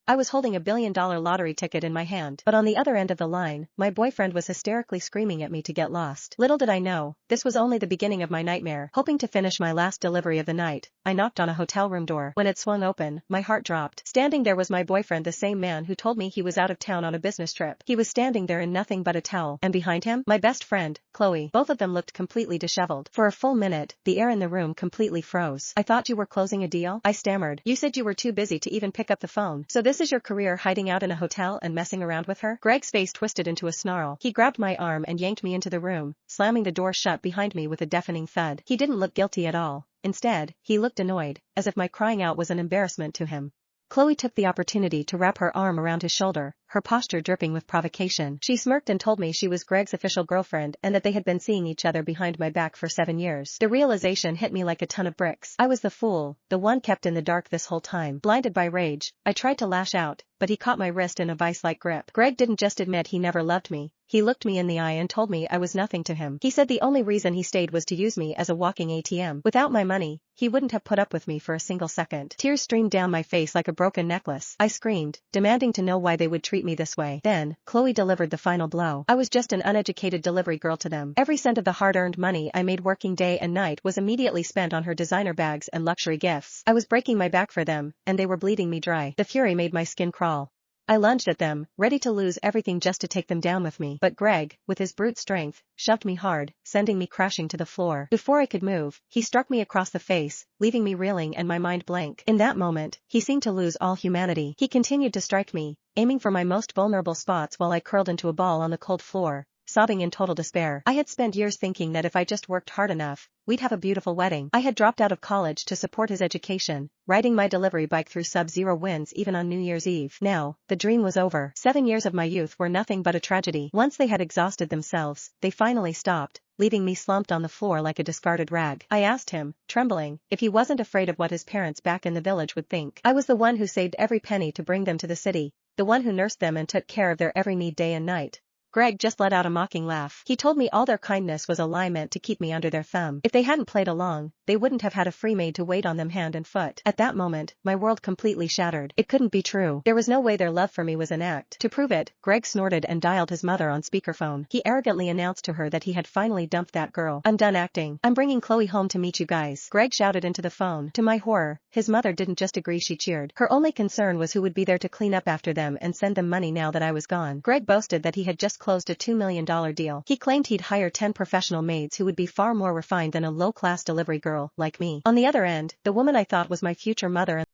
I was holding $1 billion lottery ticket in my hand. But on the other end of the line, my boyfriend was hysterically screaming at me to get lost. Little did I know, this was only the beginning of my nightmare. Hoping to finish my last delivery of the night, I knocked on a hotel room door. When it swung open, my heart dropped. Standing there was my boyfriend, the same man who told me he was out of town on a business trip. He was standing there in nothing but a towel, and behind him, my best friend, Chloe. Both of them looked completely disheveled. For a full minute, the air in the room completely froze. I thought you were closing a deal? I stammered. You said you were too busy to even pick up the phone. So this is your career, hiding out in a hotel and messing around with her? Greg's face twisted into a snarl. He grabbed my arm and yanked me into the room, slamming the door shut behind me with a deafening thud. He didn't look guilty at all. Instead, he looked annoyed, as if my crying out was an embarrassment to him. Chloe took the opportunity to wrap her arm around his shoulder, her posture dripping with provocation. She smirked and told me she was Greg's official girlfriend and that they had been seeing each other behind my back for 7 years. The realization hit me like a ton of bricks. I was the fool, the one kept in the dark this whole time. Blinded by rage, I tried to lash out, but he caught my wrist in a vice-like grip. Greg didn't just admit he never loved me. He looked me in the eye and told me I was nothing to him. He said the only reason he stayed was to use me as a walking ATM. Without my money, he wouldn't have put up with me for a single second. Tears streamed down my face like a broken necklace. I screamed, demanding to know why they would treat me this way. Then, Chloe delivered the final blow. I was just an uneducated delivery girl to them. Every cent of the hard-earned money I made working day and night was immediately spent on her designer bags and luxury gifts. I was breaking my back for them, and they were bleeding me dry. The fury made my skin crawl. I lunged at them, ready to lose everything just to take them down with me. But Greg, with his brute strength, shoved me hard, sending me crashing to the floor. Before I could move, he struck me across the face, leaving me reeling and my mind blank. In that moment, he seemed to lose all humanity. He continued to strike me, aiming for my most vulnerable spots while I curled into a ball on the cold floor, sobbing in total despair. I had spent years thinking that if I just worked hard enough, we'd have a beautiful wedding. I had dropped out of college to support his education, riding my delivery bike through sub-zero winds even on New Year's Eve. Now, the dream was over. 7 years of my youth were nothing but a tragedy. Once they had exhausted themselves, they finally stopped, leaving me slumped on the floor like a discarded rag. I asked him, trembling, if he wasn't afraid of what his parents back in the village would think. I was the one who saved every penny to bring them to the city, the one who nursed them and took care of their every need day and night. Greg just let out a mocking laugh. He told me all their kindness was a lie meant to keep me under their thumb. If they hadn't played along, they wouldn't have had a free maid to wait on them hand and foot. At that moment, my world completely shattered. It couldn't be true. There was no way their love for me was an act. To prove it, Greg snorted and dialed his mother on speakerphone. He arrogantly announced to her that he had finally dumped that girl. I'm done acting. I'm bringing Chloe home to meet you guys. Greg shouted into the phone. To my horror, his mother didn't just agree, she cheered. Her only concern was who would be there to clean up after them and send them money now that I was gone. Greg boasted that he had just closed a $2 million deal. He claimed he'd hire 10 professional maids who would be far more refined than a low-class delivery girl like me. On the other end, the woman I thought was my future mother